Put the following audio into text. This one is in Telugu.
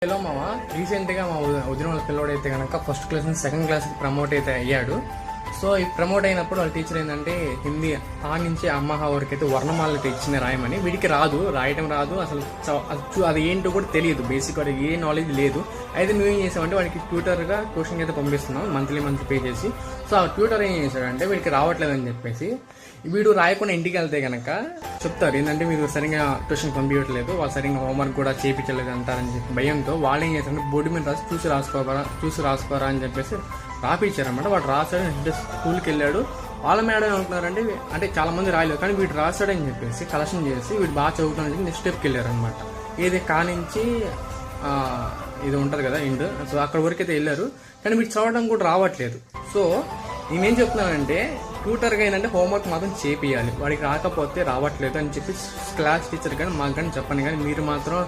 హలో మామ, రీసెంట్గా మా వదిన వాళ్ళ పిల్లోడు అయితే కనుక ఫస్ట్ క్లాస్ నుంచి సెకండ్ క్లాస్కి ప్రమోట్ అయితే అయ్యాడు. సో ఈ ప్రమోట్ అయినప్పుడు వాళ్ళ టీచర్ ఏంటంటే హిందీ ఆ నుంచి అమ్మహా వరకు అయితే వర్ణమాల ఇచ్చింది రాయమని. వీడికి రాదు, రాయటం రాదు అసలు, అది ఏంటో కూడా తెలియదు. బేసిక్ వాడికి ఏ నాలెడ్జ్ లేదు. అయితే మేము ఏం చేసామంటే వాడికి ట్యూటర్గా ట్యూషన్ అయితే పంపిస్తున్నాం, మంత్లీ పే చేసి. సో ఆ ట్యూటర్ ఏం చేశాడంటే వీడికి రావట్లేదని చెప్పేసి వీడు రాయకుండా ఇంటికి వెళ్తే కనుక చెప్తారు ఏంటంటే మీరు సరిగ్గా ట్యూషన్ పంపించట్లేదు, వాళ్ళు సరిగ్గా హోంవర్క్ కూడా చేయించలేదు అంటారని చెప్పి భయంతో వాళ్ళు ఏం చేశారంటే బోర్డు మీద రాసి చూసి రాసుకోరా అని చెప్పేసి రాపిచ్చారనమాట. వాడు రాశాడు, నెక్స్ట్ స్కూల్కి వెళ్ళాడు. వాళ్ళ మేడం ఏమంటున్నారంటే అంటే చాలా మంది రాయలేదు కానీ వీడు రాశాడని చెప్పేసి కలెక్షన్ చేసి వీడు బాగా చదువుతానని నెక్స్ట్ స్టెప్కి వెళ్ళారనమాట. ఇది కానించి ఇది ఉంటుంది కదా ఇండ్, సో అక్కడ వరకు అయితే వెళ్ళారు కానీ వీడు చదవడం కూడా రావట్లేదు. సో నేనేం చెప్తున్నానంటే ట్యూటర్గా ఏంటంటే హోంవర్క్ మాత్రం చేపియాలి, వాడికి రాకపోతే రావట్లేదు అని చెప్పి క్లాస్ టీచర్ కానీ మాకు కానీ చెప్పండి. కానీ మీరు మాత్రం